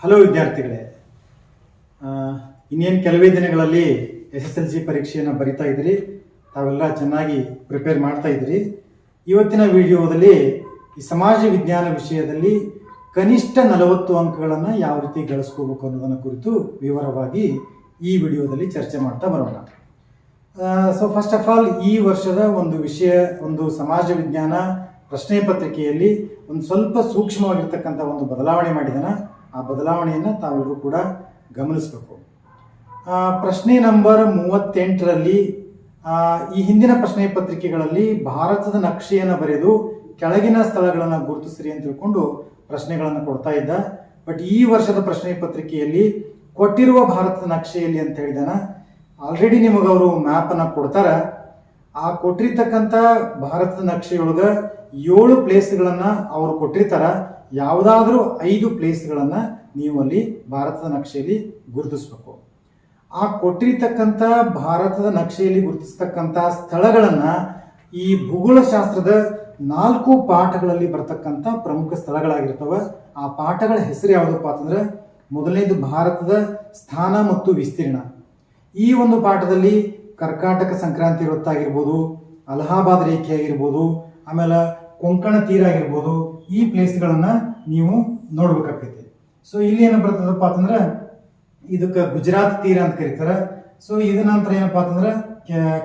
Hello ವಿದ್ಯಾರ್ಥಿಗಳೇ, ಇನ್ನೇನು ಕೆಲವೇ ದಿನಗಳಲ್ಲಿ SSLC ಪರೀಕ್ಷೆಯನ್ನು ಬರಿತಾ ಇದ್ದೀರಿ. ತಾವೆಲ್ಲ ಚೆನ್ನಾಗಿ ಪ್ರಿಪೇರ್ ಮಾಡ್ತಾ ಇದ್ದೀರಿ. ಇವತ್ತಿನ ವಿಡಿಯೋದಲ್ಲಿ ಈ ಸಮಾಜ ವಿಜ್ಞಾನ ವಿಷಯದಲ್ಲಿ ಕನಿಷ್ಠ 40 ಅಂಕಗಳನ್ನು ಯಾವ ರೀತಿ ಗಳಿಸ್ಕೋಬೇಕು ಅನ್ನೋದನ್ನು ಕುರಿತು ವಿವರವಾಗಿ ಈ ವಿಡಿಯೋದಲ್ಲಿ ಚರ್ಚೆ ಮಾಡ್ತಾ ಬರೋಣ. ಸೊ ಫಸ್ಟ್ ಆಫ್ ಆಲ್, ಈ ವರ್ಷದ ಒಂದು ವಿಷಯ, ಒಂದು ಸಮಾಜ ವಿಜ್ಞಾನ ಪ್ರಶ್ನೆ ಪತ್ರಿಕೆಯಲ್ಲಿ ಒಂದು ಸ್ವಲ್ಪ ಸೂಕ್ಷ್ಮವಾಗಿರ್ತಕ್ಕಂಥ ಒಂದು ಬದಲಾವಣೆ ಮಾಡಿದಾನ. ಆ ಬದಲಾವಣೆಯನ್ನು ತಾವೆಲ್ಲರೂ ಕೂಡ ಗಮನಿಸಬೇಕು. ಪ್ರಶ್ನೆ ನಂಬರ್ 38ರಲ್ಲಿ ಈ ಹಿಂದಿನ ಪ್ರಶ್ನೆ ಪತ್ರಿಕೆಗಳಲ್ಲಿ ಭಾರತದ ನಕ್ಷೆಯನ್ನು ಬರೆದು ಕೆಳಗಿನ ಸ್ಥಳಗಳನ್ನು ಗುರುತಿಸ್ರಿ ಅಂತ ತಿಳ್ಕೊಂಡು ಪ್ರಶ್ನೆಗಳನ್ನು ಕೊಡ್ತಾ ಇದ್ದ. ಬಟ್ ಈ ವರ್ಷದ ಪ್ರಶ್ನೆ ಪತ್ರಿಕೆಯಲ್ಲಿ ಕೊಟ್ಟಿರುವ ಭಾರತದ ನಕ್ಷೆಯಲ್ಲಿ ಅಂತ ಹೇಳಿದಾನ. ಆಲ್ರೆಡಿ ನಿಮಗೆ ಅವರು ಮ್ಯಾಪನ್ನು ಕೊಡ್ತಾರೆ. ಆ ಕೊಟ್ಟಿರ್ತಕ್ಕಂಥ ಭಾರತದ ನಕ್ಷೆಯೊಳಗೆ 7 ಪ್ಲೇಸ್ಗಳನ್ನು ಅವರು ಕೊಟ್ಟಿರ್ತಾರ. ಯಾವುದಾದ್ರೂ 5 ಪ್ಲೇಸ್ಗಳನ್ನು ನೀವು ಅಲ್ಲಿ ಭಾರತದ ನಕ್ಷೆಯಲ್ಲಿ ಗುರುತಿಸ್ಬೇಕು. ಆ ಕೊಟ್ಟಿರ್ತಕ್ಕಂಥ ಭಾರತದ ನಕ್ಷೆಯಲ್ಲಿ ಗುರುತಿಸ್ತಕ್ಕಂಥ ಸ್ಥಳಗಳನ್ನು ಈ ಭೂಗೋಳಶಾಸ್ತ್ರದ 4 ಪಾಠಗಳಲ್ಲಿ ಬರ್ತಕ್ಕಂಥ ಪ್ರಮುಖ ಸ್ಥಳಗಳಾಗಿರ್ತವೆ. ಆ ಪಾಠಗಳ ಹೆಸರು ಯಾವುದಪ್ಪ ಅಂತಂದ್ರೆ, ಮೊದಲನೇದು ಭಾರತದ ಸ್ಥಾನ ಮತ್ತು ವಿಸ್ತೀರ್ಣ. ಈ ಒಂದು ಪಾಠದಲ್ಲಿ ಕರ್ಕಾಟಕ ಸಂಕ್ರಾಂತಿ ವೃತ್ತ ಆಗಿರ್ಬೋದು, ಅಲಹಾಬಾದ್ ರೇಖೆ ಆಗಿರ್ಬೋದು, ಆಮೇಲೆ ಕೊಂಕಣ ತೀರ ಆಗಿರ್ಬೋದು, ಈ ಪ್ಲೇಸ್ಗಳನ್ನು ನೀವು ನೋಡ್ಬೇಕಾಗ್ತೈತಿ. ಸೊ ಇಲ್ಲಿ ಏನು ಬರ್ತದಪ್ಪ ಅಂತಂದ್ರೆ, ಇದಕ್ಕೆ ಗುಜರಾತ್ ತೀರ ಅಂತ ಕರೀತಾರೆ. ಸೊ ಇದ ನಂತರ ಏನಪ್ಪಾ ಅಂತಂದ್ರೆ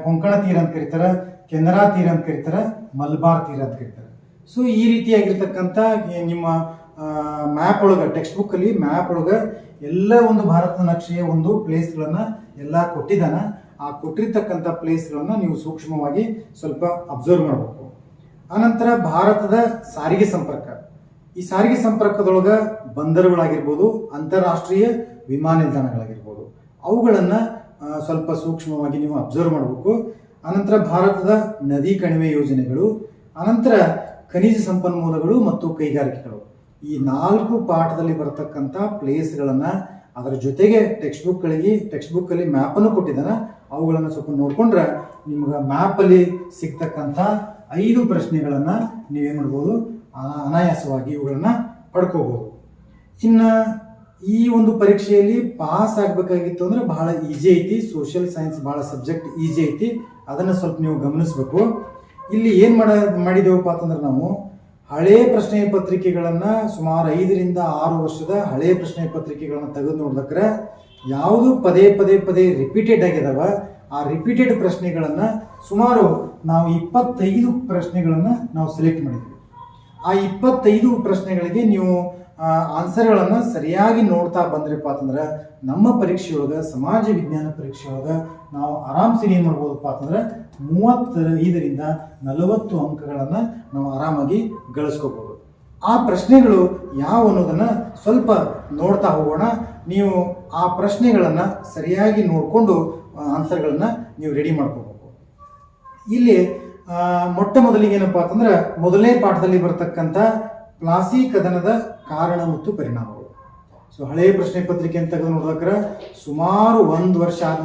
ಕೊಂಕಣ ತೀರ ಅಂತ ಕರೀತಾರೆ, ಕೆನರಾ ತೀರ ಅಂತ ಕರೀತಾರೆ, ಮಲಬಾರ್ ತೀರ ಅಂತ ಕರೀತಾರೆ. ಸೊ ಈ ರೀತಿಯಾಗಿರ್ತಕ್ಕಂಥ ನಿಮ್ಮ ಮ್ಯಾಪ್ ಒಳಗೆ, ಟೆಕ್ಸ್ಟ್ ಬುಕ್ ಅಲ್ಲಿ ಮ್ಯಾಪ್ ಒಳಗೆ ಎಲ್ಲ ಒಂದು ಭಾರತದ ನಕ್ಷೆಯ ಒಂದು ಪ್ಲೇಸ್ಗಳನ್ನು ಎಲ್ಲ ಕೊಟ್ಟಿದ್ದಾನ. ಆ ಕೊಟ್ಟಿರ್ತಕ್ಕಂಥ ಪ್ಲೇಸ್ಗಳನ್ನು ನೀವು ಸೂಕ್ಷ್ಮವಾಗಿ ಸ್ವಲ್ಪ ಅಬ್ಸರ್ವ್ ಮಾಡಬೇಕು. ಆನಂತರ ಭಾರತದ ಸಾರಿಗೆ ಸಂಪರ್ಕ. ಈ ಸಾರಿಗೆ ಸಂಪರ್ಕದೊಳಗೆ ಬಂದರುಗಳಾಗಿರ್ಬೋದು, ಅಂತಾರಾಷ್ಟ್ರೀಯ ವಿಮಾನ ನಿಲ್ದಾಣಗಳಾಗಿರ್ಬೋದು, ಅವುಗಳನ್ನು ಸ್ವಲ್ಪ ಸೂಕ್ಷ್ಮವಾಗಿ ನೀವು ಅಬ್ಸರ್ವ್ ಮಾಡಬೇಕು. ಅನಂತರ ಭಾರತದ ನದಿ ಕಣಿವೆ ಯೋಜನೆಗಳು, ಅನಂತರ ಖನಿಜ ಸಂಪನ್ಮೂಲಗಳು ಮತ್ತು ಕೈಗಾರಿಕೆಗಳು. ಈ 4 ಪಾಠದಲ್ಲಿ ಬರತಕ್ಕಂಥ ಪ್ಲೇಸ್ಗಳನ್ನು, ಅದರ ಜೊತೆಗೆ ಟೆಕ್ಸ್ಟ್ ಬುಕ್ಕಲ್ಲಿ ಮ್ಯಾಪನ್ನು ಕೊಟ್ಟಿದ್ದಾನೆ. ಅವುಗಳನ್ನು ಸ್ವಲ್ಪ ನೋಡಿಕೊಂಡ್ರೆ ನಿಮ್ಗೆ ಮ್ಯಾಪಲ್ಲಿ ಸಿಗ್ತಕ್ಕಂಥ 5 ಪ್ರಶ್ನೆಗಳನ್ನು ನೀವೇನು ಮಾಡ್ಬೋದು, ಅನಾಯಾಸವಾಗಿ ಇವುಗಳನ್ನು ಪಡ್ಕೋಬೋದು. ಇನ್ನು ಈ ಒಂದು ಪರೀಕ್ಷೆಯಲ್ಲಿ ಪಾಸ್ ಆಗಬೇಕಾಗಿತ್ತು ಅಂದ್ರೆ ಬಹಳ ಈಜಿ ಐತಿ. ಸೋಷಿಯಲ್ ಸೈನ್ಸ್ ಬಹಳ ಸಬ್ಜೆಕ್ಟ್ ಈಜಿ ಐತಿ. ಅದನ್ನು ಸ್ವಲ್ಪ ನೀವು ಗಮನಿಸಬೇಕು. ಇಲ್ಲಿ ಏನು ಮಾಡಿದೇವಪ್ಪ ಅಂತಂದ್ರೆ, ನಾವು ಹಳೆ ಪ್ರಶ್ನೆ ಪತ್ರಿಕೆಗಳನ್ನು ಸುಮಾರು 5 ರಿಂದ 6 ವರ್ಷದ ಹಳೆ ಪ್ರಶ್ನೆ ಪತ್ರಿಕೆಗಳನ್ನು ತೆಗೆದು ನೋಡ್ಬೇಕ್ರೆ ಯಾವುದು ಪದೇ ರಿಪೀಟೆಡ್ ಆಗಿದಾವ, ಆ ರಿಪೀಟೆಡ್ ಪ್ರಶ್ನೆಗಳನ್ನು ಸುಮಾರು ನಾವು 25 ಪ್ರಶ್ನೆಗಳನ್ನು ನಾವು ಸೆಲೆಕ್ಟ್ ಮಾಡಿದ್ವಿ. ಆ 25 ಪ್ರಶ್ನೆಗಳಿಗೆ ನೀವು ಆನ್ಸರ್ಗಳನ್ನು ಸರಿಯಾಗಿ ನೋಡ್ತಾ ಬಂದ್ರಪ್ಪ ಅಂತಂದ್ರೆ, ನಮ್ಮ ಪರೀಕ್ಷೆಯೊಳಗೆ, ಸಮಾಜ ವಿಜ್ಞಾನ ಪರೀಕ್ಷೆಯೊಳಗೆ ನಾವು ಆರಾಮ್ಸೆ ಏನು ಮಾಡ್ಬೋದಪ್ಪ ಅಂತಂದ್ರೆ 35 ರಿಂದ 40 ಅಂಕಗಳನ್ನು ನಾವು ಆರಾಮಾಗಿ ಗಳಿಸ್ಕೋಬಹುದು. ಆ ಪ್ರಶ್ನೆಗಳು ಯಾವ ಅನ್ನೋದನ್ನ ಸ್ವಲ್ಪ ನೋಡ್ತಾ ಹೋಗೋಣ. ನೀವು ಆ ಪ್ರಶ್ನೆಗಳನ್ನು ಸರಿಯಾಗಿ ನೋಡಿಕೊಂಡು ಆನ್ಸರ್ಗಳನ್ನು ನೀವು ರೆಡಿ ಮಾಡ್ಕೋಬೇಕು. ಇಲ್ಲಿ ಮೊಟ್ಟ ಮೊದಲಿಗೆ ಏನಪ್ಪಾ ಅಂತಂದ್ರೆ, ಮೊದಲನೇ ಪಾಠದಲ್ಲಿ ಬರ್ತಕ್ಕಂಥ ಪ್ಲಾಸಿ ಕದನದ ಕಾರಣ ಮತ್ತು ಪರಿಣಾಮಗಳು. ಸೊ ಹಳೆಯ ಪ್ರಶ್ನೆ ಪತ್ರಿಕೆ ಅಂತ ತೆಗೆದು ನೋಡಿದ್ರೆ ಸುಮಾರು 1 ವರ್ಷ ಆದ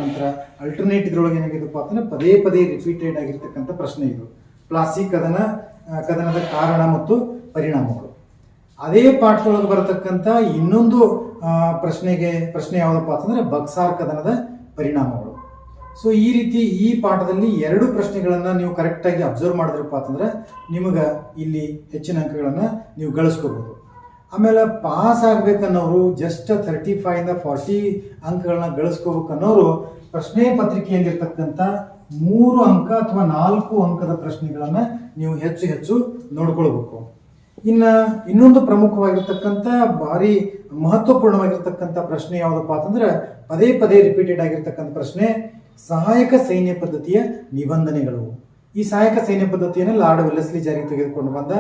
ನಂತರ ಅಲ್ಟರ್ನೇಟ್ ಇದ್ರೊಳಗೆ ಏನಾಗಿದೆಪ್ಪ ಅಂತಂದ್ರೆ ಪದೇ ರಿಪೀಟೆಡ್ ಆಗಿರ್ತಕ್ಕಂಥ ಪ್ರಶ್ನೆ ಇದು, ಪ್ಲಾಸಿ ಕದನದ ಕಾರಣ ಮತ್ತು ಪರಿಣಾಮಗಳು. ಅದೇ ಪಾಠದೊಳಗೆ ಬರತಕ್ಕಂಥ ಇನ್ನೊಂದು ಪ್ರಶ್ನೆ ಯಾವುದಪ್ಪ ಅಂತಂದ್ರೆ ಬಕ್ಸಾರ್ ಕದನದ ಪರಿಣಾಮಗಳು. ಸೊ ಈ ರೀತಿ ಈ ಪಾಠದಲ್ಲಿ 2 ಪ್ರಶ್ನೆಗಳನ್ನು ನೀವು ಕರೆಕ್ಟಾಗಿ ಅಬ್ಸರ್ವ್ ಮಾಡಿದ್ರಪ್ಪ ಅಂತಂದ್ರೆ ನಿಮಗೆ ಇಲ್ಲಿ ಹೆಚ್ಚಿನ ಅಂಕಗಳನ್ನು ನೀವು ಗಳಿಸ್ಕೋಬಹುದು. ಆಮೇಲೆ ಪಾಸ್ ಆಗ್ಬೇಕನ್ನೋರು ಜಸ್ಟ್ 35 ಇಂದ 40 ಅಂಕಗಳನ್ನ ಗಳಿಸ್ಕೋಬೇಕನ್ನೋರು ಪ್ರಶ್ನೆ ಪತ್ರಿಕೆಯಲ್ಲಿರ್ತಕ್ಕಂಥ 3 ಅಂಕ ಅಥವಾ 4 ಅಂಕದ ಪ್ರಶ್ನೆಗಳನ್ನು ನೀವು ಹೆಚ್ಚು ನೋಡ್ಕೊಳ್ಬೇಕು. ಇನ್ನೊಂದು ಪ್ರಮುಖವಾಗಿರ್ತಕ್ಕಂಥ ಭಾರಿ ಮಹತ್ವಪೂರ್ಣವಾಗಿರ್ತಕ್ಕಂಥ ಪ್ರಶ್ನೆ ಯಾವುದಪ್ಪ ಅಂತಂದ್ರೆ, ಪದೇ ರಿಪೀಟೆಡ್ ಆಗಿರ್ತಕ್ಕಂಥ ಪ್ರಶ್ನೆ, ಸಹಾಯಕ ಸೈನ್ಯ ಪದ್ಧತಿಯ ನಿಬಂಧನೆಗಳು. ಈ ಸಹಾಯಕ ಸೈನ್ಯ ಪದ್ಧತಿಯನ್ನು ಲಾರ್ಡ್ ವೆಲ್ಲೆಸ್ಲಿ ಜಾರಿಗೆ ತೆಗೆದುಕೊಂಡು ಬಂದ.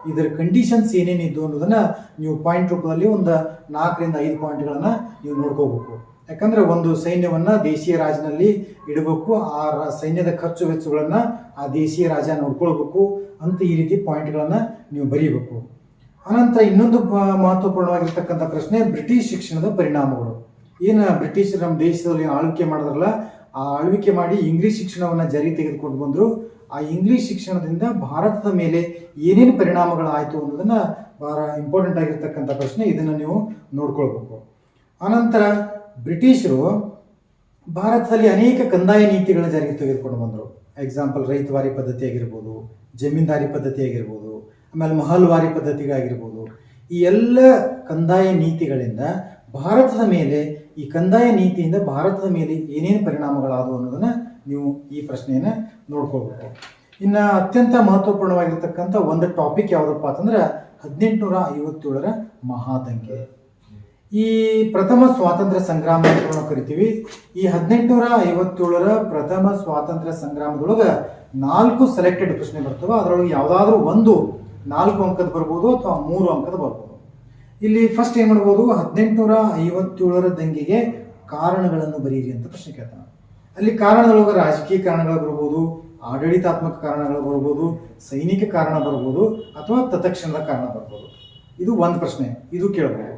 ಇದರ ಕಂಡೀಷನ್ಸ್ ಏನೇನಿದ್ದು ಅನ್ನೋದನ್ನ ನೀವು ಪಾಯಿಂಟ್ ರೂಪದಲ್ಲಿ ಒಂದು 4 ರಿಂದ 5 ಪಾಯಿಂಟ್ಗಳನ್ನು ನೀವು ನೋಡ್ಕೋಬೇಕು. ಯಾಕಂದ್ರೆ ಒಂದು ಸೈನ್ಯವನ್ನ ದೇಶೀಯ ರಾಜನಲ್ಲಿ ಇಡಬೇಕು, ಆ ಸೈನ್ಯದ ಖರ್ಚು ವೆಚ್ಚಗಳನ್ನ ಆ ದೇಶೀಯ ರಾಜ ನೋಡ್ಕೊಳ್ಬೇಕು ಅಂತ ಈ ರೀತಿ ಪಾಯಿಂಟ್ಗಳನ್ನ ನೀವು ಬರೀಬೇಕು. ಅನಂತರ ಇನ್ನೊಂದು ಮಹತ್ವಪೂರ್ಣವಾಗಿರ್ತಕ್ಕಂಥ ಪ್ರಶ್ನೆ, ಬ್ರಿಟಿಷ್ ಶಿಕ್ಷಣದ ಪರಿಣಾಮಗಳು. ಏನು ಬ್ರಿಟಿಷರು ನಮ್ಮ ದೇಶದಲ್ಲಿ ಆಳ್ವಿಕೆ ಮಾಡಿದ್ರಲ್ಲ, ಆ ಆಳ್ವಿಕೆ ಮಾಡಿ ಇಂಗ್ಲಿಷ್ ಶಿಕ್ಷಣವನ್ನು ಜಾರಿ ತೆಗೆದುಕೊಂಡು ಬಂದರು. ಆ ಇಂಗ್ಲಿಷ್ ಶಿಕ್ಷಣದಿಂದ ಭಾರತದ ಮೇಲೆ ಏನೇನು ಪರಿಣಾಮಗಳಾಯಿತು ಅನ್ನೋದನ್ನ ಭಾಳ ಇಂಪಾರ್ಟೆಂಟ್ ಆಗಿರ್ತಕ್ಕಂಥ ಪ್ರಶ್ನೆ, ಇದನ್ನು ನೀವು ನೋಡ್ಕೊಳ್ಬೇಕು. ಆನಂತರ ಬ್ರಿಟಿಷರು ಭಾರತದಲ್ಲಿ ಅನೇಕ ಕಂದಾಯ ನೀತಿಗಳ ಜಾರಿಗೆ ತೆಗೆದುಕೊಂಡು ಬಂದರು. ಎಕ್ಸಾಂಪಲ್ ರೈತವಾರಿ ಪದ್ಧತಿ ಆಗಿರ್ಬೋದು, ಜಮೀನ್ದಾರಿ ಪದ್ಧತಿ ಆಗಿರ್ಬೋದು, ಆಮೇಲೆ ಮಹಲ್ವಾರಿ ಪದ್ಧತಿಗಾಗಿರ್ಬೋದು. ಈ ಎಲ್ಲ ಕಂದಾಯ ನೀತಿಗಳಿಂದ ಭಾರತದ ಮೇಲೆ, ಈ ಕಂದಾಯ ನೀತಿಯಿಂದ ಭಾರತದ ಮೇಲೆ ಏನೇನು ಪರಿಣಾಮಗಳಾದವು ಅನ್ನೋದನ್ನು ನೀವು ಈ ಪ್ರಶ್ನೆಯನ್ನು ನೋಡ್ಕೊಳ್ಬೇಕು. ಇನ್ನು ಅತ್ಯಂತ ಮಹತ್ವಪೂರ್ಣವಾಗಿರ್ತಕ್ಕಂಥ ಒಂದು ಟಾಪಿಕ್ ಯಾವುದಪ್ಪ ಅಂತಂದ್ರೆ 1857ರ ಮಹಾದಂಗೆ. ಈ ಪ್ರಥಮ ಸ್ವಾತಂತ್ರ್ಯ ಸಂಗ್ರಾಮ ಅಂತ ನಾವು ಕರಿತೀವಿ. ಈ 1857ರ ಪ್ರಥಮ ಸ್ವಾತಂತ್ರ್ಯ ಸಂಗ್ರಾಮದೊಳಗೆ 4 ಸೆಲೆಕ್ಟೆಡ್ ಪ್ರಶ್ನೆ ಬರ್ತವೆ. ಅದರೊಳಗೆ ಯಾವುದಾದ್ರೂ ಒಂದು 4 ಅಂಕದ ಬರ್ಬೋದು ಅಥವಾ 3 ಅಂಕದ ಬರ್ಬೋದು. ಇಲ್ಲಿ ಫಸ್ಟ್ ಏನು ಮಾಡ್ಬೋದು, 1857ರ ದಂಗೆಗೆ ಕಾರಣಗಳನ್ನು ಬರೀರಿ ಅಂತ ಪ್ರಶ್ನೆ ಕೇಳ್ತಾನೆ. ಅಲ್ಲಿ ಕಾರಣದೊಳಗೆ ರಾಜಕೀಯ ಕಾರಣಗಳು ಬರ್ಬೋದು, ಆಡಳಿತಾತ್ಮಕ ಕಾರಣಗಳು ಬರ್ಬೋದು, ಸೈನಿಕ ಕಾರಣ ಬರ್ಬೋದು, ಅಥವಾ ತತ್ಕ್ಷಣದ ಕಾರಣ ಬರ್ಬೋದು. ಇದು ಒಂದು ಪ್ರಶ್ನೆ, ಇದು ಕೇಳಬಹುದು.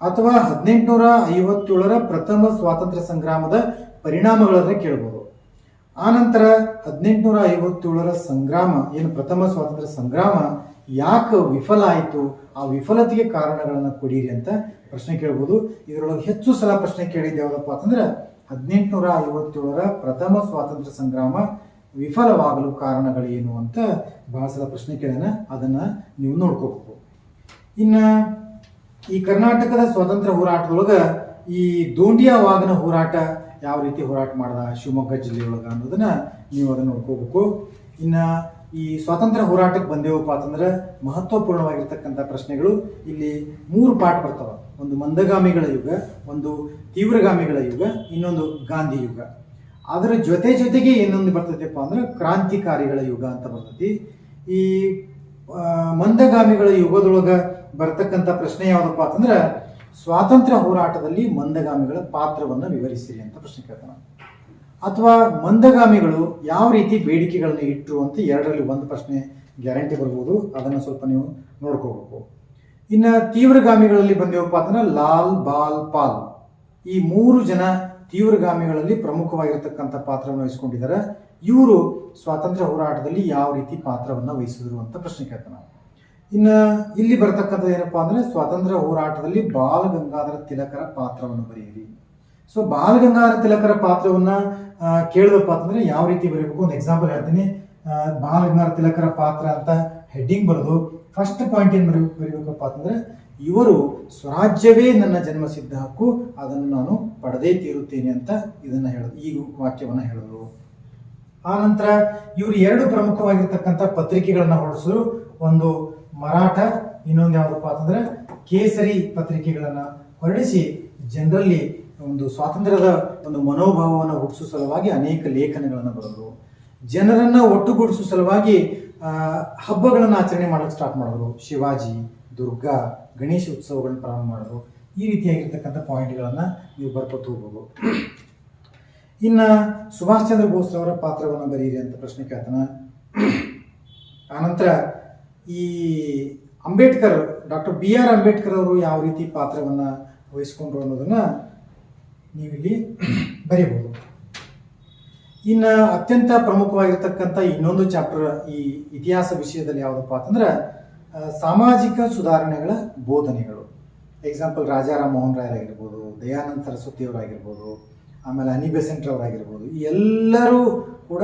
ಅಥವಾ 1857ರ ಪ್ರಥಮ ಸ್ವಾತಂತ್ರ್ಯ ಸಂಗ್ರಾಮದ ಪರಿಣಾಮಗಳನ್ನ ಕೇಳಬಹುದು. ಆನಂತರ 1857ರ ಸಂಗ್ರಾಮ ಏನು ಪ್ರಥಮ ಸ್ವಾತಂತ್ರ್ಯ ಸಂಗ್ರಾಮ ಯಾಕೆ ವಿಫಲ ಆಯಿತು, ಆ ವಿಫಲತೆಗೆ ಕಾರಣಗಳನ್ನು ಕೊಡಿರಿ ಅಂತ ಪ್ರಶ್ನೆ ಕೇಳ್ಬೋದು. ಇದರೊಳಗೆ ಹೆಚ್ಚು ಸಲ ಪ್ರಶ್ನೆ ಕೇಳಿದ್ದು ಯಾವುದಪ್ಪ ಅಂತಂದ್ರೆ 1857ರ ಪ್ರಥಮ ಸ್ವಾತಂತ್ರ್ಯ ಸಂಗ್ರಾಮ ವಿಫಲವಾಗಲು ಕಾರಣಗಳೇನು ಅಂತ ಬಹಳ ಸಲ ಪ್ರಶ್ನೆ ಕೇಳೋಣ. ಅದನ್ನು ನೀವು ನೋಡ್ಕೋಬೇಕು. ಇನ್ನು ಈ ಕರ್ನಾಟಕದ ಸ್ವಾತಂತ್ರ್ಯ ಹೋರಾಟದೊಳಗೆ ಈ ದೋಂಡಿಯಾ ವಾಘನ ಹೋರಾಟ ಯಾವ ರೀತಿ ಹೋರಾಟ ಮಾಡ್ದ ಶಿವಮೊಗ್ಗ ಜಿಲ್ಲೆಯೊಳಗೆ ಅನ್ನೋದನ್ನ ನೀವು ಅದನ್ನು ನೋಡ್ಕೋಬೇಕು. ಇನ್ನು ಈ ಸ್ವಾತಂತ್ರ್ಯ ಹೋರಾಟಕ್ಕೆ ಬಂದೇವಪ್ಪ ಅಂತಂದ್ರೆ ಮಹತ್ವಪೂರ್ಣವಾಗಿರ್ತಕ್ಕಂಥ ಪ್ರಶ್ನೆಗಳು ಇಲ್ಲಿ 3 ಪಾರ್ಟ್ ಬರ್ತವೆ. ಒಂದು ಮಂದಗಾಮಿಗಳ ಯುಗ, ಒಂದು ತೀವ್ರಗಾಮಿಗಳ ಯುಗ, ಇನ್ನೊಂದು ಗಾಂಧಿ ಯುಗ. ಅದರ ಜೊತೆಗೆ ಇನ್ನೊಂದು ಬರ್ತೈತೆಪ್ಪ ಅಂದ್ರೆ ಕ್ರಾಂತಿಕಾರಿಗಳ ಯುಗ ಅಂತ ಬರ್ತೈತಿ. ಈ ಮಂದಗಾಮಿಗಳ ಯುಗದೊಳಗೆ ಬರ್ತಕ್ಕಂಥ ಪ್ರಶ್ನೆ ಯಾವುದಪ್ಪ ಅಂತಂದ್ರೆ ಸ್ವಾತಂತ್ರ್ಯ ಹೋರಾಟದಲ್ಲಿ ಮಂದಗಾಮಿಗಳ ಪಾತ್ರವನ್ನು ವಿವರಿಸಿರಿ ಅಂತ ಪ್ರಶ್ನೆ ಕೇಳ್ತಾನೆ. ಅಥವಾ ಮಂದಗಾಮಿಗಳು ಯಾವ ರೀತಿ ಬೇಡಿಕೆಗಳನ್ನು ಇಟ್ಟರು ಅಂತ 2ರಲ್ಲಿ ಒಂದು ಪ್ರಶ್ನೆ ಗ್ಯಾರಂಟಿ ಬರ್ಬೋದು. ಅದನ್ನು ಸ್ವಲ್ಪ ನೀವು ನೋಡ್ಕೋಬೇಕು. ಇನ್ನು ತೀವ್ರಗಾಮಿಗಳಲ್ಲಿ ಬಂದೇವಪ್ಪ ಅಂತಂದ್ರೆ ಲಾಲ್, ಬಾಲ್, ಪಾಲ್ ಈ 3 ಜನ ತೀವ್ರಗಾಮಿಗಳಲ್ಲಿ ಪ್ರಮುಖವಾಗಿರ್ತಕ್ಕಂಥ ಪಾತ್ರವನ್ನು ವಹಿಸ್ಕೊಂಡಿದ್ದಾರೆ. ಇವರು ಸ್ವಾತಂತ್ರ್ಯ ಹೋರಾಟದಲ್ಲಿ ಯಾವ ರೀತಿ ಪಾತ್ರವನ್ನು ವಹಿಸಿದ್ರು ಅಂತ ಪ್ರಶ್ನೆ ಕೇಳ್ತಾನೆ. ಇನ್ನು ಇಲ್ಲಿ ಬರ್ತಕ್ಕಂಥದ್ದು ಏನಪ್ಪಾ ಅಂದ್ರೆ ಸ್ವಾತಂತ್ರ್ಯ ಹೋರಾಟದಲ್ಲಿ ಬಾಲ ಗಂಗಾಧರ ತಿಲಕರ ಪಾತ್ರವನ್ನು ಬರೆಯಿರಿ. ಸೊ ಬಾಲ ಗಂಗಾಧರ ತಿಲಕರ ಪಾತ್ರವನ್ನ ಕೇಳಿದಪ್ಪ ಅಂತಂದ್ರೆ ಯಾವ ರೀತಿ ಬರೀಬೇಕು, ಒಂದು ಎಕ್ಸಾಂಪಲ್ ಹೇಳ್ತೀನಿ. ಬಾಲ ಗಂಗಾಧರ ತಿಲಕರ ಪಾತ್ರ ಅಂತ ಹೆಡ್ಡಿಂಗ್ ಬರೆದು ಫಸ್ಟ್ ಪಾಯಿಂಟ್ ಏನು ಬರೀಬೇಕಪ್ಪ ಅಂತಂದ್ರೆ ಇವರು ಸ್ವರಾಜ್ಯವೇ ನನ್ನ ಜನ್ಮಸಿದ್ಧ ಹಕ್ಕು, ಅದನ್ನು ನಾನು ಪಡೆದೇ ತೀರುತ್ತೇನೆ ಅಂತ ಇದನ್ನ ಹೇಳೋದು, ಈ ವಾಕ್ಯವನ್ನ ಹೇಳಿದ್ರು. ಆ ನಂತರ ಇವರು 2 ಪ್ರಮುಖವಾಗಿರ್ತಕ್ಕಂಥ ಪತ್ರಿಕೆಗಳನ್ನ ಹೊರಡಿಸಿದ್ರು. ಒಂದು ಮರಾಠ, ಇನ್ನೊಂದು ಯಾವುದಪ್ಪ ಅಂತಂದ್ರೆ ಕೇಸರಿ ಪತ್ರಿಕೆಗಳನ್ನ ಹೊರಡಿಸಿ ಜನರಲ್ಲಿ ಒಂದು ಸ್ವಾತಂತ್ರ್ಯದ ಒಂದು ಮನೋಭಾವವನ್ನು ಹುಟ್ಟಿಸುವ ಸಲುವಾಗಿ ಅನೇಕ ಲೇಖನಗಳನ್ನು ಬರೆದರು. ಜನರನ್ನ ಒಟ್ಟುಗೂಡಿಸುವ ಸಲುವಾಗಿ ಹಬ್ಬಗಳನ್ನು ಆಚರಣೆ ಮಾಡಕ್ಕೆ ಸ್ಟಾರ್ಟ್ ಮಾಡಿದ್ರು. ಶಿವಾಜಿ, ದುರ್ಗಾ, ಗಣೇಶ ಉತ್ಸವಗಳನ್ನ ಪ್ರಾರಂಭ ಮಾಡಿದ್ರು. ಈ ರೀತಿಯಾಗಿರ್ತಕ್ಕಂಥ ಪಾಯಿಂಟ್ಗಳನ್ನು ನೀವು ಬರ್ಕೊತ ಹೋಗ್ಬೋದು. ಇನ್ನು ಸುಭಾಷ್ ಚಂದ್ರ ಬೋಸ್ ಅವರ ಪಾತ್ರವನ್ನು ಬರೀರಿ ಅಂತ ಪ್ರಶ್ನೆ ಕೇಳ್ತಾನೆ. ಆನಂತರ ಈ ಅಂಬೇಡ್ಕರ್, ಡಾಕ್ಟರ್ BR ಅಂಬೇಡ್ಕರ್ ಅವರು ಯಾವ ರೀತಿ ಪಾತ್ರವನ್ನು ವಹಿಸ್ಕೊಂಡ್ರು ಅನ್ನೋದನ್ನ ನೀವಿಲ್ಲಿ ಬರೀಬಹುದು. ಇನ್ನು ಅತ್ಯಂತ ಪ್ರಮುಖವಾಗಿರ್ತಕ್ಕಂಥ ಇನ್ನೊಂದು ಚಾಪ್ಟರ್ ಈ ಇತಿಹಾಸ ವಿಷಯದಲ್ಲಿ ಯಾವುದಪ್ಪ ಅಂತಂದ್ರೆ ಸಾಮಾಜಿಕ ಸುಧಾರಣೆಗಳ ಬೋಧನೆಗಳು. ಎಕ್ಸಾಂಪಲ್ ರಾಜಾರಾಮ್ ಮೋಹನ್ ರಾಯ್ ಆಗಿರ್ಬೋದು, ದಯಾನಂದ ಸರಸ್ವತಿ ಅವರಾಗಿರ್ಬೋದು, ಆಮೇಲೆ ಅನಿ ಬೆಸೆಂಟ್ ಅವರಾಗಿರ್ಬೋದು. ಈ ಎಲ್ಲರೂ ಕೂಡ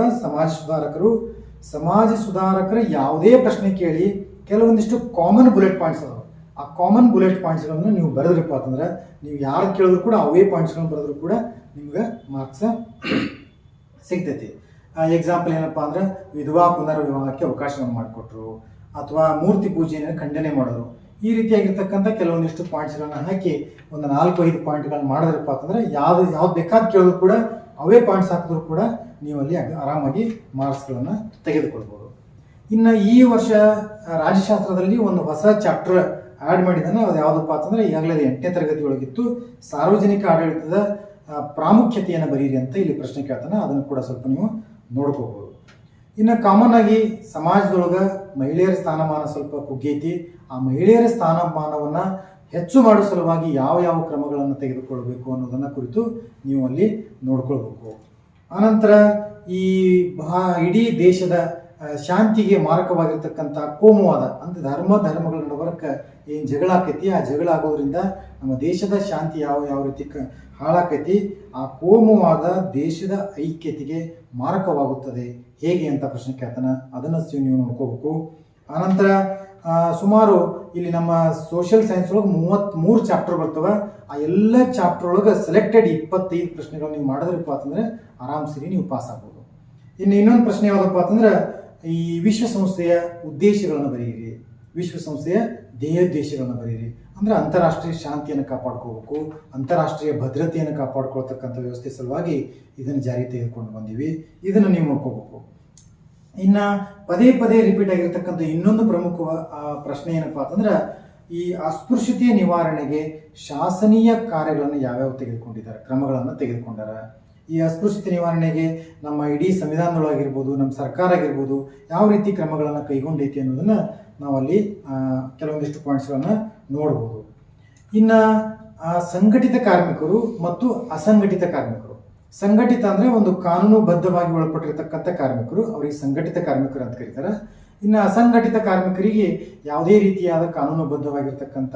ಸಮಾಜ ಸುಧಾರಕರ ಯಾವುದೇ ಪ್ರಶ್ನೆ ಕೇಳಿ ಕೆಲವೊಂದಿಷ್ಟು ಕಾಮನ್ ಬುಲೆಟ್ ಪಾಯಿಂಟ್ಸ್ ಅದಾವೆ. ಆ ಕಾಮನ್ ಬುಲೆಟ್ ಪಾಯಿಂಟ್ಸ್ಗಳನ್ನು ನೀವು ಬರೆದ್ರಪ್ಪ ಅಂತಂದ್ರೆ ನೀವು ಯಾರು ಕೇಳಿದ್ರು ಕೂಡ ಅವೇ ಪಾಯಿಂಟ್ಸ್ಗಳನ್ನು ಬರೆದ್ರು ಕೂಡ ನಿಮ್ಗೆ ಮಾರ್ಕ್ಸ್ ಸಿಗ್ತೈತಿ. ಎಕ್ಸಾಂಪಲ್ ಏನಪ್ಪ ಅಂದ್ರೆ ವಿಧವಾ ಪುನರ್ವಿವಾಹಕ್ಕೆ ಅವಕಾಶವನ್ನು ಮಾಡಿಕೊಟ್ರು, ಅಥವಾ ಮೂರ್ತಿ ಪೂಜೆಯನ್ನು ಖಂಡನೆ ಮಾಡೋರು. ಈ ರೀತಿಯಾಗಿರ್ತಕ್ಕಂಥ ಕೆಲವೊಂದಿಷ್ಟು ಪಾಯಿಂಟ್ಸ್ಗಳನ್ನ ಹಾಕಿ ಒಂದು 4-5 ಪಾಯಿಂಟ್ಗಳನ್ನ ಮಾಡಿದ್ರಪ್ಪ ಅಂತಂದ್ರೆ ಯಾವ್ದು ಬೇಕಾದ ಕೇಳಿದ್ರು ಕೂಡ ಅವೇ ಪಾಯಿಂಟ್ಸ್ ಹಾಕಿದ್ರು ಕೂಡ ನೀವು ಅಲ್ಲಿ ಆರಾಮಾಗಿ ಮಾರ್ಕ್ಸ್ಗಳನ್ನು ತೆಗೆದುಕೊಳ್ಬೋದು. ಇನ್ನು ಈ ವರ್ಷ ರಾಜ್ಯಶಾಸ್ತ್ರದಲ್ಲಿ ಒಂದು ಹೊಸ ಚಾಪ್ಟರ್ ಆ್ಯಡ್ ಮಾಡಿದ್ದಾನೆ. ಅದು ಯಾವುದಪ್ಪ ಅಂತಂದ್ರೆ ಈಗಾಗಲೇ 8ನೇ ತರಗತಿ ಒಳಗಿತ್ತು. ಸಾರ್ವಜನಿಕ ಆಡಳಿತದ ಪ್ರಾಮುಖ್ಯತೆಯನ್ನು ಬರೀರಿ ಅಂತ ಇಲ್ಲಿ ಪ್ರಶ್ನೆ ಕೇಳ್ತಾನೆ. ಅದನ್ನು ಕೂಡ ಸ್ವಲ್ಪ ನೀವು ನೋಡ್ಕೋಬಹುದು. ಇನ್ನು ಕಾಮನ್ ಆಗಿ ಸಮಾಜದೊಳಗೆ ಮಹಿಳೆಯರ ಸ್ಥಾನಮಾನ ಸ್ವಲ್ಪ ಕುಗ್ಗೈತಿ. ಆ ಮಹಿಳೆಯರ ಸ್ಥಾನಮಾನವನ್ನು ಹೆಚ್ಚು ಮಾಡುವ ಸಲುವಾಗಿ ಯಾವ ಕ್ರಮಗಳನ್ನು ತೆಗೆದುಕೊಳ್ಬೇಕು ಅನ್ನೋದನ್ನ ಕುರಿತು ನೀವು ಅಲ್ಲಿ ನೋಡ್ಕೊಳ್ಬೇಕು. ಆನಂತರ ಈ ಇಡೀ ದೇಶದ ಶಾಂತಿಗೆ ಮಾರಕವಾಗಿರ್ತಕ್ಕಂಥ ಕೋಮುವಾದ ಅಂದರೆ ಧರ್ಮಗಳ ನಡಬರಕ್ಕೆ ಏನು ಜಗಳ ಆಕೈತಿ, ಆ ಜಗಳ ಆಗೋದ್ರಿಂದ ನಮ್ಮ ದೇಶದ ಶಾಂತಿ ಯಾವ ರೀತಿ ಹಾಳಾಕೈತಿ. ಆ ಕೋಮುವಾದ ದೇಶದ ಐಕ್ಯತೆಗೆ ಮಾರಕವಾಗುತ್ತದೆ ಹೇಗೆ ಅಂತ ಪ್ರಶ್ನೆ ಕೇಳ್ತಾನೆ. ಅದನ್ನು ನೀವು ನೋಡ್ಕೋಬೇಕು. ಆನಂತರ ಸುಮಾರು ಇಲ್ಲಿ ನಮ್ಮ ಸೋಷಿಯಲ್ ಸೈನ್ಸ್ ಒಳಗೆ 33 ಚಾಪ್ಟರ್ ಬರ್ತವೆ. ಆ ಎಲ್ಲ ಚಾಪ್ಟರ್ ಒಳಗೆ ಸೆಲೆಕ್ಟೆಡ್ 25 ಪ್ರಶ್ನೆಗಳು ನೀವು ಮಾಡಿದ್ರಪ್ಪ ಅಂತಂದ್ರೆ ಆರಾಮ್ಸರಿ ನೀವು ಪಾಸ್ ಆಗ್ಬೋದು. ಇನ್ನೊಂದು ಪ್ರಶ್ನೆ ಯಾವುದಪ್ಪ ಅಂತಂದ್ರೆ ಈ ವಿಶ್ವಸಂಸ್ಥೆಯ ಉದ್ದೇಶಗಳನ್ನು ಬರೆಯಿರಿ, ವಿಶ್ವಸಂಸ್ಥೆಯ ಧ್ಯೇಯೋದ್ದೇಶಗಳನ್ನು ಬರೆಯಿರಿ. ಅಂದ್ರೆ ಅಂತಾರಾಷ್ಟ್ರೀಯ ಶಾಂತಿಯನ್ನು ಕಾಪಾಡ್ಕೋಬೇಕು, ಅಂತಾರಾಷ್ಟ್ರೀಯ ಭದ್ರತೆಯನ್ನು ಕಾಪಾಡ್ಕೊಳ್ತಕ್ಕಂಥ ವ್ಯವಸ್ಥೆ ಸಲುವಾಗಿ ಇದನ್ನು ಜಾರಿ ತೆಗೆದುಕೊಂಡು ಬಂದೀವಿ. ಇದನ್ನು ನೀವು ನೋಡ್ಕೋಬೇಕು. ಇನ್ನು ಪದೇ ಪದೇ ರಿಪೀಟ್ ಆಗಿರ್ತಕ್ಕಂಥ ಇನ್ನೊಂದು ಪ್ರಮುಖ ಪ್ರಶ್ನೆ ಏನಪ್ಪಾ ಅಂತಂದ್ರೆ ಈ ಅಸ್ಪೃಶ್ಯತೆಯ ನಿವಾರಣೆಗೆ ಶಾಸನೀಯ ಕಾರ್ಯಗಳನ್ನು ಯಾವ್ಯಾವ ತೆಗೆದುಕೊಂಡಿದ್ದಾರೆ, ಕ್ರಮಗಳನ್ನು ತೆಗೆದುಕೊಂಡಾರ. ಈ ಅಸ್ಪೃಶ್ಯತೆ ನಿವಾರಣೆಗೆ ನಮ್ಮ ಇಡೀ ಸಂವಿಧಾನದೊಳಗಿರ್ಬೋದು, ನಮ್ಮ ಸರ್ಕಾರ ಆಗಿರ್ಬೋದು ಯಾವ ರೀತಿ ಕ್ರಮಗಳನ್ನು ಕೈಗೊಂಡೈತಿ ಅನ್ನೋದನ್ನ ನಾವಲ್ಲಿ ಕೆಲವೊಂದಿಷ್ಟು ಪಾಯಿಂಟ್ಸ್ಗಳನ್ನು ನೋಡ್ಬೋದು. ಇನ್ನು ಸಂಘಟಿತ ಕಾರ್ಮಿಕರು ಮತ್ತು ಅಸಂಘಟಿತ ಕಾರ್ಮಿಕರು. ಸಂಘಟಿತ ಅಂದರೆ ಒಂದು ಕಾನೂನುಬದ್ಧವಾಗಿ ಒಳಪಟ್ಟಿರ್ತಕ್ಕಂಥ ಕಾರ್ಮಿಕರು, ಅವರಿಗೆ ಸಂಘಟಿತ ಕಾರ್ಮಿಕರು ಅಂತ ಕರೀತಾರೆ. ಇನ್ನು ಅಸಂಘಟಿತ ಕಾರ್ಮಿಕರಿಗೆ ಯಾವುದೇ ರೀತಿಯಾದ ಕಾನೂನುಬದ್ಧವಾಗಿರ್ತಕ್ಕಂಥ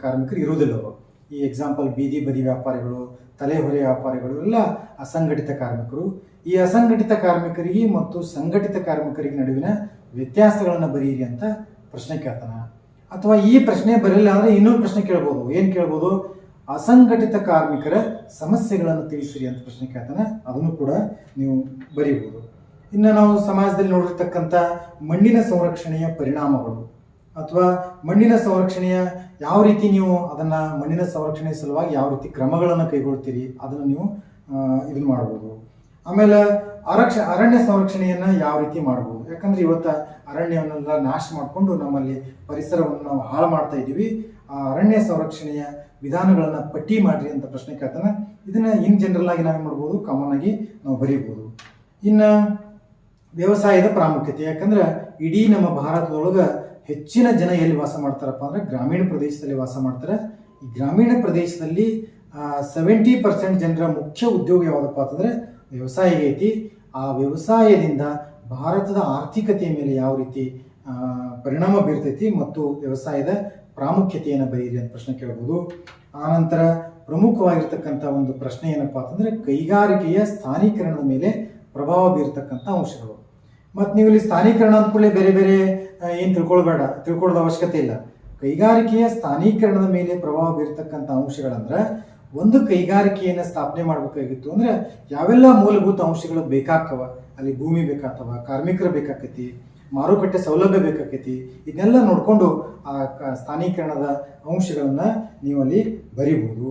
ಕಾರ್ಮಿಕರು ಇರುವುದಿಲ್ಲ. ಅವರು ಈ ಎಕ್ಸಾಂಪಲ್ ಬೀದಿ ಬದಿ ವ್ಯಾಪಾರಿಗಳು, ತಲೆಹೊರೆ ವ್ಯಾಪಾರಿಗಳು ಎಲ್ಲ ಅಸಂಘಟಿತ ಕಾರ್ಮಿಕರು. ಈ ಅಸಂಘಟಿತ ಕಾರ್ಮಿಕರಿಗೆ ಮತ್ತು ಸಂಘಟಿತ ಕಾರ್ಮಿಕರಿಗೆ ನಡುವಿನ ವ್ಯತ್ಯಾಸಗಳನ್ನು ಬರೀರಿ ಅಂತ ಪ್ರಶ್ನೆ ಕೇಳ್ತಾನೆ. ಅಥವಾ ಈ ಪ್ರಶ್ನೆ ಬರಲಿಲ್ಲ ಅಂದರೆ ಇನ್ನೊಂದು ಪ್ರಶ್ನೆ ಕೇಳ್ಬೋದು. ಏನು ಕೇಳ್ಬೋದು? ಅಸಂಘಟಿತ ಕಾರ್ಮಿಕರ ಸಮಸ್ಯೆಗಳನ್ನು ತಿಳಿಸಿರಿ ಅಂತ ಪ್ರಶ್ನೆ ಕೇಳ್ತಾನೆ. ಅದನ್ನು ಕೂಡ ನೀವು ಬರೀಬಹುದು. ಇನ್ನು ನಾವು ಸಮಾಜದಲ್ಲಿ ನೋಡಿರ್ತಕ್ಕಂಥ ಮಣ್ಣಿನ ಸಂರಕ್ಷಣೆಯ ಪರಿಣಾಮಗಳು ಅಥವಾ ಮಣ್ಣಿನ ಸಂರಕ್ಷಣೆಯ ಯಾವ ರೀತಿ ನೀವು ಅದನ್ನು ಮಣ್ಣಿನ ಸಂರಕ್ಷಣೆ ಸಲುವಾಗಿ ಯಾವ ರೀತಿ ಕ್ರಮಗಳನ್ನು ಕೈಗೊಳ್ತೀರಿ ಅದನ್ನು ನೀವು ಇದನ್ನು ಮಾಡ್ಬೋದು. ಆಮೇಲೆ ಅರಣ್ಯ ಸಂರಕ್ಷಣೆಯನ್ನು ಯಾವ ರೀತಿ ಮಾಡ್ಬೋದು. ಯಾಕಂದ್ರೆ ಇವತ್ತು ಅರಣ್ಯವನ್ನೆಲ್ಲ ನಾಶ ಮಾಡಿಕೊಂಡು ನಮ್ಮಲ್ಲಿ ಪರಿಸರವನ್ನು ನಾವು ಹಾಳು ಮಾಡ್ತಾ ಇದ್ದೀವಿ. ಆ ಅರಣ್ಯ ಸಂರಕ್ಷಣೆಯ ವಿಧಾನಗಳನ್ನು ಪಟ್ಟಿ ಮಾಡ್ರಿ ಅಂತ ಪ್ರಶ್ನೆ ಕೇಳ್ತಾನೆ. ಇದನ್ನ ಇನ್ ಜನರಲ್ ಆಗಿ ನಾವೇನು ಮಾಡ್ಬೋದು, ಕಾಮನ್ ಆಗಿ ನಾವು ಬರೀಬಹುದು. ಇನ್ನು ವ್ಯವಸಾಯದ ಪ್ರಾಮುಖ್ಯತೆ. ಯಾಕಂದ್ರೆ ಇಡೀ ನಮ್ಮ ಭಾರತದೊಳಗೆ ಹೆಚ್ಚಿನ ಜನ ಎಲ್ಲಿ ವಾಸ ಮಾಡ್ತಾರಪ್ಪ ಅಂದ್ರೆ ಗ್ರಾಮೀಣ ಪ್ರದೇಶದಲ್ಲಿ ವಾಸ ಮಾಡ್ತಾರೆ. ಈ ಗ್ರಾಮೀಣ ಪ್ರದೇಶದಲ್ಲಿ 70% ಜನರ ಮುಖ್ಯ ಉದ್ಯೋಗ ಯಾವುದಪ್ಪ ಅಂತಂದ್ರೆ ವ್ಯವಸಾಯ ಐತಿ. ಆ ವ್ಯವಸಾಯದಿಂದ ಭಾರತದ ಆರ್ಥಿಕತೆಯ ಮೇಲೆ ಯಾವ ರೀತಿ ಪರಿಣಾಮ ಬೀರ್ತೈತಿ ಮತ್ತು ವ್ಯವಸಾಯದ ಪ್ರಾಮುಖ್ಯತೆಯನ್ನು ಬರೀರಿ ಅಂತ ಪ್ರಶ್ನೆ ಕೇಳ್ಬೋದು. ಆನಂತರ ಪ್ರಮುಖವಾಗಿರ್ತಕ್ಕಂಥ ಒಂದು ಪ್ರಶ್ನೆ ಏನಪ್ಪಾ ಅಂತಂದ್ರೆ ಕೈಗಾರಿಕೆಯ ಸ್ಥಾನೀಕರಣದ ಮೇಲೆ ಪ್ರಭಾವ ಬೀರ್ತಕ್ಕಂಥ ಅಂಶಗಳು. ಮತ್ತು ನೀವು ಇಲ್ಲಿ ಸ್ಥಾನೀಕರಣ ಅಂದ್ಕೊಳ್ಳಿ ಬೇರೆ ಬೇರೆ ಏನು ತಿಳ್ಕೊಳ್ಳೋದ ಅವಶ್ಯಕತೆ ಇಲ್ಲ. ಕೈಗಾರಿಕೆಯ ಸ್ಥಾನೀಕರಣದ ಮೇಲೆ ಪ್ರಭಾವ ಬೀರ್ತಕ್ಕಂಥ ಅಂಶಗಳಂದ್ರೆ ಒಂದು ಕೈಗಾರಿಕೆಯನ್ನು ಸ್ಥಾಪನೆ ಮಾಡಬೇಕಾಗಿತ್ತು ಅಂದ್ರೆ ಯಾವೆಲ್ಲ ಮೂಲಭೂತ ಅಂಶಗಳು ಬೇಕಾಗ್ತವ. ಅಲ್ಲಿ ಭೂಮಿ ಬೇಕಾಗ್ತವ, ಕಾರ್ಮಿಕರು ಬೇಕಾಕೈತಿ, ಮಾರುಕಟ್ಟೆ ಸೌಲಭ್ಯ ಬೇಕಾಕೈತಿ. ಇದನ್ನೆಲ್ಲ ನೋಡಿಕೊಂಡು ಆ ಸ್ಥಾನೀಕರಣದ ಅಂಶಗಳನ್ನು ನೀವು ಅಲ್ಲಿ ಬರಿಬಹುದು.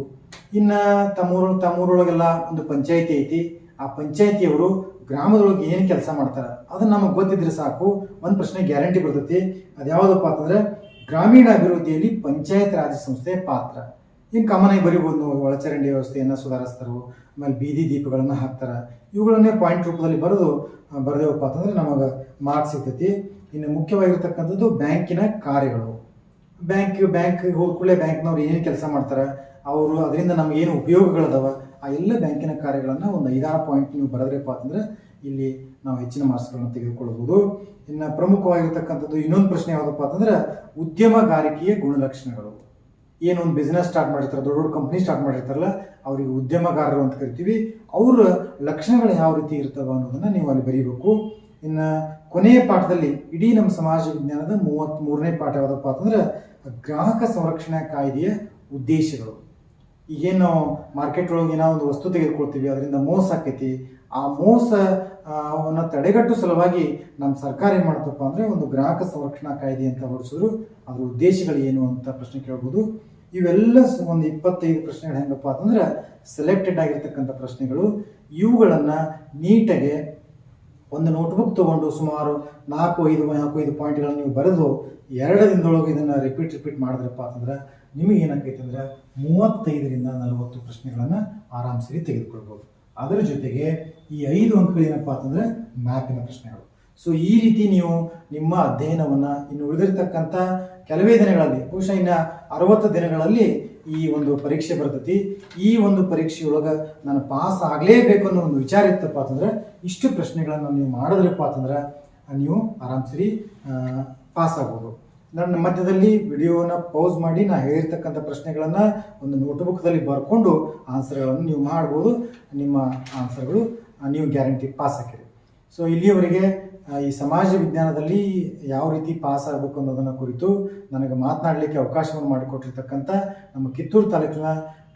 ಇನ್ನು ತಮ್ಮೂರೊಳಗೆಲ್ಲ ಒಂದು ಪಂಚಾಯಿತಿ ಐತಿ. ಆ ಪಂಚಾಯಿತಿಯವರು ಗ್ರಾಮದೊಳಗೆ ಏನು ಕೆಲಸ ಮಾಡ್ತಾರೆ ಅದನ್ನು ನಮಗೆ ಗೊತ್ತಿದ್ರೆ ಸಾಕು, ಒಂದು ಪ್ರಶ್ನೆ ಗ್ಯಾರಂಟಿ ಬರ್ತೈತಿ. ಅದು ಯಾವುದಪ್ಪ ಅಂತಂದ್ರೆ ಗ್ರಾಮೀಣ ಅಭಿವೃದ್ಧಿಯಲ್ಲಿ ಪಂಚಾಯತ್ ರಾಜ್ ಸಂಸ್ಥೆಯ ಪಾತ್ರ. ಇನ್ನು ಕಾಮನ್ ಆಗಿ ಬರಿಬೋದು. ನಾವು ಒಳಚರಂಡಿ ವ್ಯವಸ್ಥೆಯನ್ನು ಸುಧಾರಿಸ್ತಾರೆ, ಆಮೇಲೆ ಬೀದಿ ದೀಪಗಳನ್ನು ಹಾಕ್ತಾರೆ. ಇವುಗಳನ್ನೇ ಪಾಯಿಂಟ್ ರೂಪದಲ್ಲಿ ಬರೆದೇವಪ್ಪ ಅಂತಂದ್ರೆ ನಮಗೆ ಮಾರ್ಕ್ಸ್ ಸಿಗ್ತೈತಿ. ಇನ್ನು ಮುಖ್ಯವಾಗಿರ್ತಕ್ಕಂಥದ್ದು ಬ್ಯಾಂಕಿನ ಕಾರ್ಯಗಳು. ಬ್ಯಾಂಕ್ ಹೋದ ಕೂಡಲೇ ಬ್ಯಾಂಕ್ನವ್ರು ಏನು ಕೆಲಸ ಮಾಡ್ತಾರೆ, ಅವರು ಅದರಿಂದ ನಮ್ಗೆ ಏನು ಉಪಯೋಗಗಳದಾವ, ಆ ಎಲ್ಲ ಬ್ಯಾಂಕಿನ ಕಾರ್ಯಗಳನ್ನು ಒಂದು 5-6 ಪಾಯಿಂಟ್ ನೀವು ಬರೆದ್ರಪ್ಪ ಅಂತಂದ್ರೆ ಇಲ್ಲಿ ನಾವು ಹೆಚ್ಚಿನ ಮಾರ್ಕ್ಸ್ಗಳನ್ನು ತೆಗೆದುಕೊಳ್ಬೋದು. ಇನ್ನು ಪ್ರಮುಖವಾಗಿರ್ತಕ್ಕಂಥದ್ದು ಇನ್ನೊಂದು ಪ್ರಶ್ನೆ ಯಾವುದಪ್ಪ ಅಂತಂದ್ರೆ ಉದ್ಯಮಗಾರಿಕೆಯ ಗುಣಲಕ್ಷಣಗಳು. ಏನೊಂದು ಬಿಸ್ನೆಸ್ ಸ್ಟಾರ್ಟ್ ಮಾಡಿರ್ತಾರೆ, ದೊಡ್ಡ ಕಂಪ್ನಿ ಸ್ಟಾರ್ಟ್ ಮಾಡಿರ್ತಾರಲ್ಲ ಅವರಿಗೆ ಉದ್ಯಮಗಾರರು ಅಂತ ಕರಿತೀವಿ. ಅವರ ಲಕ್ಷಣಗಳು ಯಾವ ರೀತಿ ಇರ್ತವೆ ಅನ್ನೋದನ್ನ ನೀವು ಅಲ್ಲಿ ಬರೀಬೇಕು. ಇನ್ನು ಕೊನೆಯ ಪಾಠದಲ್ಲಿ ಇಡೀ ನಮ್ಮ ಸಮಾಜ ವಿಜ್ಞಾನದ 33ನೇ ಪಾಠ ಯಾವುದಪ್ಪ ಅಂತಂದ್ರೆ ಗ್ರಾಹಕ ಸಂರಕ್ಷಣಾ ಕಾಯ್ದೆಯ ಉದ್ದೇಶಗಳು. ಈಗೇನು ನಾವು ಮಾರ್ಕೆಟ್ ಒಳಗೆ ಏನೋ ಒಂದು ವಸ್ತು ತೆಗೆದುಕೊಳ್ತೀವಿ, ಅದರಿಂದ ಮೋಸ ಆಕೈತಿ. ಆ ಮೋಸವನ್ನು ತಡೆಗಟ್ಟು ಸಲುವಾಗಿ ನಮ್ಮ ಸರ್ಕಾರ ಏನು ಮಾಡ್ತಪ್ಪ ಅಂದರೆ ಒಂದು ಗ್ರಾಹಕ ಸಂರಕ್ಷಣಾ ಕಾಯ್ದೆ ಅಂತ ಹೊರಡಿಸಿದ್ರು. ಅದ್ರ ಉದ್ದೇಶಗಳು ಏನು ಅಂತ ಪ್ರಶ್ನೆ ಕೇಳ್ಬೋದು. ಇವೆಲ್ಲ ಒಂದು 25 ಪ್ರಶ್ನೆಗಳು ಹೆಂಗಪ್ಪ ಅಂತಂದ್ರೆ ಸೆಲೆಕ್ಟೆಡ್ ಆಗಿರ್ತಕ್ಕಂಥ ಪ್ರಶ್ನೆಗಳು. ಇವುಗಳನ್ನು ನೀಟಾಗಿ ಒಂದು ನೋಟ್ಬುಕ್ ತೊಗೊಂಡು ಸುಮಾರು 4-5 ಪಾಯಿಂಟ್ಗಳನ್ನು ನೀವು ಬರೆದು 2 ದಿನದೊಳಗೆ ಇದನ್ನು ರಿಪೀಟ್ ಮಾಡಿದ್ರಪ್ಪ ಅಂತಂದ್ರೆ ನಿಮಗೆ ಏನಾಗೈತೆ ಅಂದ್ರೆ 35ರಿಂದ 40 ಪ್ರಶ್ನೆಗಳನ್ನು ಆರಾಮ್ಸರಿ ತೆಗೆದುಕೊಳ್ಬೋದು. ಅದರ ಜೊತೆಗೆ ಈ 5 ಅಂಕಗಳು ಏನಪ್ಪ ಅಂತಂದ್ರೆ ಮ್ಯಾಪಿನ ಪ್ರಶ್ನೆಗಳು. ಸೊ ಈ ರೀತಿ ನೀವು ನಿಮ್ಮ ಅಧ್ಯಯನವನ್ನು ಇನ್ನು ಉಳಿದಿರ್ತಕ್ಕಂಥ ಕೆಲವೇ ದಿನಗಳಲ್ಲಿ, ಬಹುಶಃ ಇನ್ನು 60 ದಿನಗಳಲ್ಲಿ ಈ ಒಂದು ಪರೀಕ್ಷೆ ಬರ್ತೈತಿ. ಈ ಒಂದು ಪರೀಕ್ಷೆಯೊಳಗೆ ನಾನು ಪಾಸ್ ಆಗಲೇಬೇಕು ಅನ್ನೋ ಒಂದು ವಿಚಾರ ಇತ್ತಪ್ಪ ಅಂತಂದ್ರೆ ಇಷ್ಟು ಪ್ರಶ್ನೆಗಳನ್ನು ನೀವು ಮಾಡಿದ್ರಪ್ಪ ಅಂತಂದ್ರೆ ನೀವು ಆರಾಮ್ಸರಿ ಪಾಸ್ ಆಗ್ಬೋದು. ನನ್ನ ಮಧ್ಯದಲ್ಲಿ ವಿಡಿಯೋನ ಪೌಸ್ ಮಾಡಿ ನಾ ಹೇಳಿರ್ತಕ್ಕಂಥ ಪ್ರಶ್ನೆಗಳನ್ನು ಒಂದು ನೋಟ್ಬುಕ್ದಲ್ಲಿ ಬರ್ಕೊಂಡು ಆನ್ಸರ್ಗಳನ್ನು ನೀವು ಮಾಡ್ಬೋದು. ನಿಮ್ಮ ಆನ್ಸರ್ಗಳು ನೀವು ಗ್ಯಾರಂಟಿ ಪಾಸ್ ಹಾಕಿರಿ. ಸೊ ಇಲ್ಲಿಯವರೆಗೆ ಈ ಸಮಾಜ ವಿಜ್ಞಾನದಲ್ಲಿ ಯಾವ ರೀತಿ ಪಾಸ್ ಆಗಬೇಕು ಅನ್ನೋದನ್ನು ಕುರಿತು ನನಗೆ ಮಾತನಾಡಲಿಕ್ಕೆ ಅವಕಾಶವನ್ನು ಮಾಡಿಕೊಟ್ಟಿರ್ತಕ್ಕಂಥ ನಮ್ಮ ಕಿತ್ತೂರು ತಾಲೂಕಿನ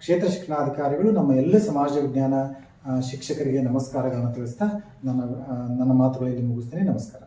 ಕ್ಷೇತ್ರ ಶಿಕ್ಷಣಾಧಿಕಾರಿಗಳು, ನಮ್ಮ ಎಲ್ಲ ಸಮಾಜ ವಿಜ್ಞಾನ ಶಿಕ್ಷಕರಿಗೆ ನಮಸ್ಕಾರಗಳನ್ನು ತಿಳಿಸ್ತಾ ನನ್ನ ಮಾತುಗಳಲ್ಲಿ ಮುಗಿಸ್ತೇನೆ. ನಮಸ್ಕಾರ.